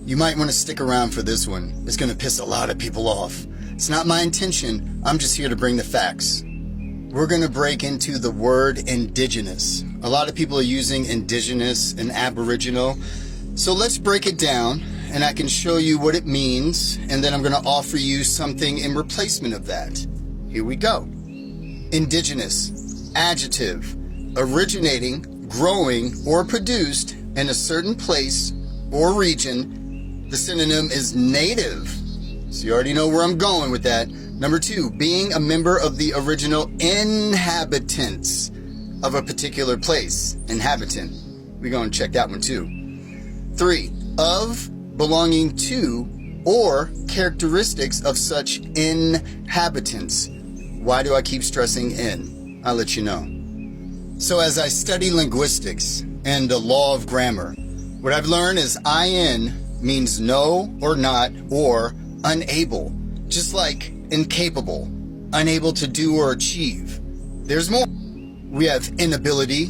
You might want to stick around for this one. It's going to piss a lot of people off. It's not my intention. I'm just here to bring the facts. We're going to break into the word indigenous. A lot of people are using indigenous and aboriginal. So let's break it down and I can show you what it means. And then I'm going to offer you something in replacement of that. Here we go. Indigenous, adjective, originating, growing, or produced in a certain place or region. The synonym is native. So you already know where I'm going with that. Number 2, being a member of the original inhabitants of a particular place. Inhabitant. We're going to check that one too. 3, of, belonging to, or characteristics of such inhabitants. Why do I keep stressing in? I'll let you know. So as I study linguistics and the law of grammar, what I've learned is in means no or not or unable, just like incapable, unable to do or achieve. There's more. We have inability,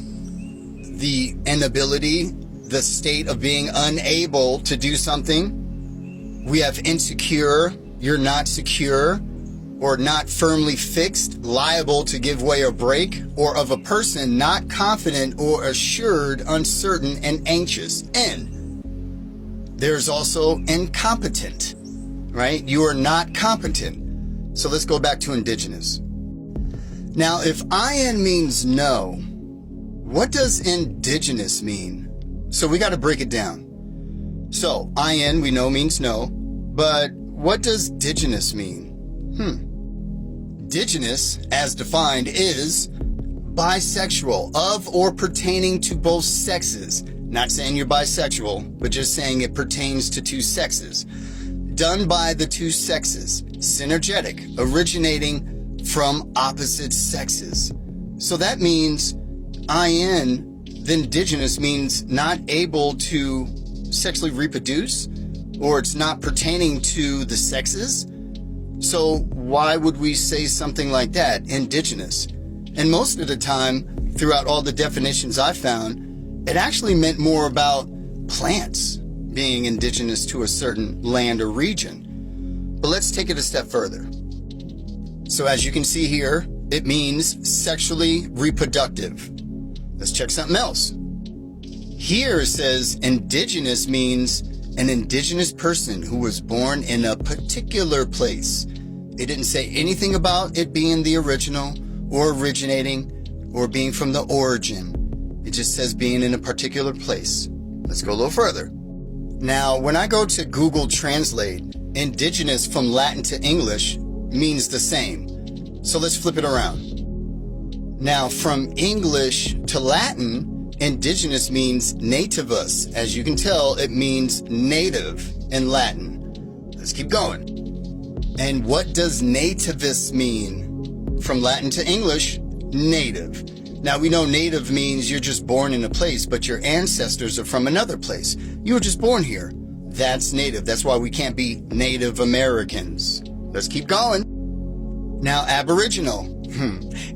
the state of being unable to do something. We have insecure, you're not secure, or not firmly fixed, liable to give way or break, or of a person not confident or assured, uncertain, and anxious. There's also incompetent, right? You are not competent. So let's go back to indigenous. Now, if in means no, what does indigenous mean? So we got to break it down. So in we know means no, but what does indigenous mean? Indigenous, as defined, is bisexual, of or pertaining to both sexes. Not saying you're bisexual, but just saying it pertains to two sexes. Done by the two sexes. Synergetic, originating from opposite sexes. So that means the indigenous means not able to sexually reproduce, or it's not pertaining to the sexes. So why would we say something like that, indigenous? And most of the time, throughout all the definitions I found, it actually meant more about plants being indigenous to a certain land or region. But let's take it a step further. So as you can see here, it means sexually reproductive. Let's check something else. Here it says indigenous means an indigenous person who was born in a particular place. It didn't say anything about it being the original or originating or being from the origin. It just says being in a particular place. Let's go a little further. Now, when I go to Google Translate, indigenous from Latin to English means the same. So let's flip it around. Now, from English to Latin, indigenous means nativus. As you can tell, it means native in Latin. Let's keep going. And what does nativus mean? From Latin to English, native. Now we know native means you're just born in a place, but your ancestors are from another place. You were just born here. That's native. That's why we can't be Native Americans. Let's keep going. Now, Aboriginal.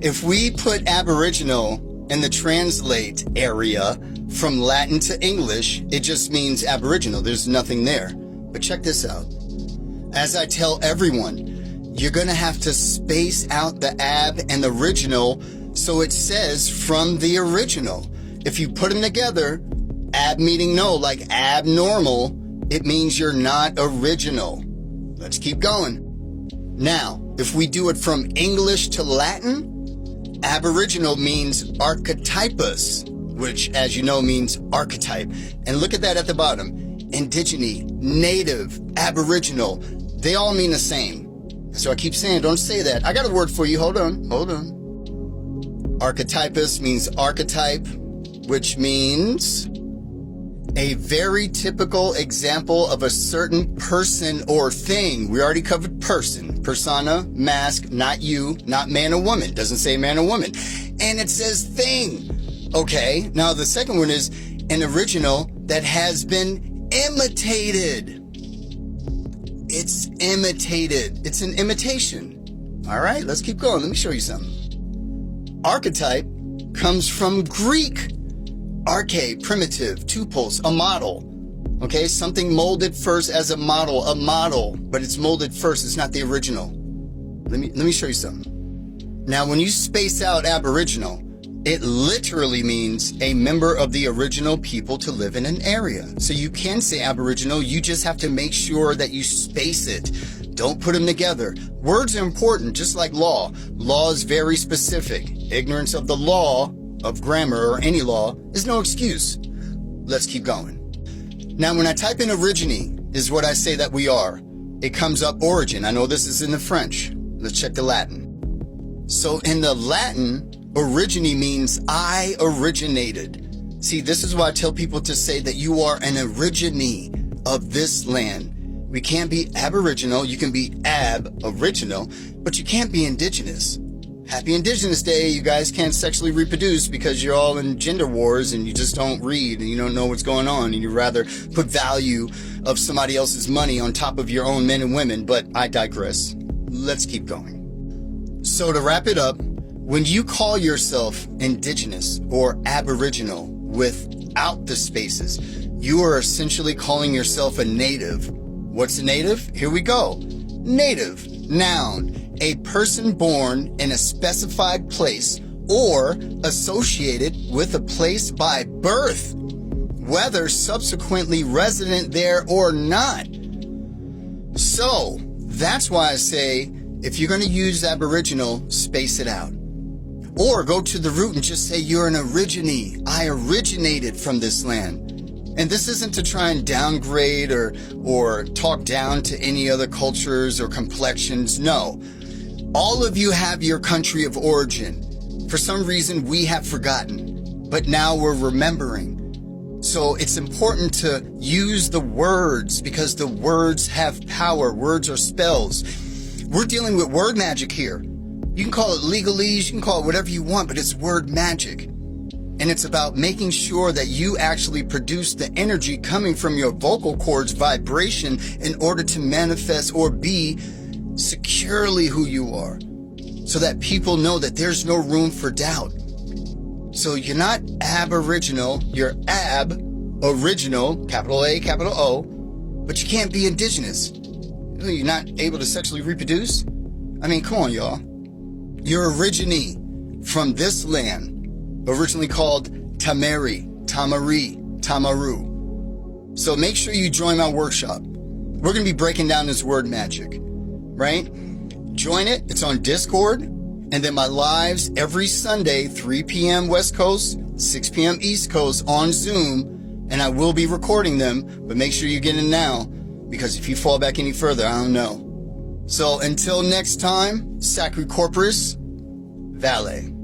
If we put Aboriginal in the translate area from Latin to English, it just means Aboriginal. There's nothing there. But check this out. As I tell everyone, you're going to have to space out the ab and the original so it says from the original. If you put them together, ab meaning no, like abnormal, it means you're not original. Let's keep going. Now, if we do it from English to Latin, Aboriginal means archetypus, which, as you know, means archetype. And look at that at the bottom. Indigene, native, Aboriginal, they all mean the same. So I keep saying, don't say that. I got a word for you. Hold on. Archetypus means archetype, which means a very typical example of a certain person or thing. We already covered person, persona, mask, not you, not man or woman. Doesn't say man or woman. And it says thing. Okay, now the second one is an original that has been imitated. It's imitated. It's an imitation. All right, let's keep going. Let me show you something. Archetype comes from Greek. Arche, primitive, tupos, a model. Okay, something molded first as a model, but it's molded first. It's not the original. Let me show you something. Now, when you space out Aboriginal, it literally means a member of the original people to live in an area. So you can say Aboriginal, you just have to make sure that you space it. Don't put them together. Words are important, just like law. Law is very specific. Ignorance of the law, of grammar or any law, is no excuse. Let's keep going. Now, when I type in Originès is what I say that we are. It comes up origin. I know this is in the French. Let's check the Latin. So in the Latin, Originè means I originated. See, this is why I tell people to say that you are an originee of this land. We can't be Aboriginal. You can be Ab-original, but you can't be Indigenous. Happy Indigenous Day. You guys can't sexually reproduce because you're all in gender wars and you just don't read and you don't know what's going on and you rather put value of somebody else's money on top of your own men and women, but I digress. Let's keep going. So to wrap it up, when you call yourself Indigenous or Aboriginal without the spaces, you are essentially calling yourself a native. What's a native? Here we go. Native, noun, a person born in a specified place or associated with a place by birth, whether subsequently resident there or not. So that's why I say, if you're going to use Aboriginal, space it out. Or go to the root and just say you're an originee. I originated from this land. And this isn't to try and downgrade or talk down to any other cultures or complexions. No. All of you have your country of origin. For some reason, we have forgotten. But now we're remembering. So it's important to use the words because the words have power. Words are spells. We're dealing with word magic here. You can call it legalese, you can call it whatever you want, but it's word magic. And it's about making sure that you actually produce the energy coming from your vocal cords vibration in order to manifest or be securely who you are. So that people know that there's no room for doubt. So you're not Aboriginal, you're Ab-original, capital A, capital O, but you can't be Indigenous. You're not able to sexually reproduce? I mean, come on, y'all. You're originee from this land, originally called Tamari, Tamaru. So make sure you join my workshop. We're going to be breaking down this word magic, right? Join it. It's on Discord. And then my lives every Sunday, 3 p.m. West Coast, 6 p.m. East Coast on Zoom. And I will be recording them, but make sure you get in now. Because if you fall back any further, I don't know. So until next time, Sacred Corpus, Valet.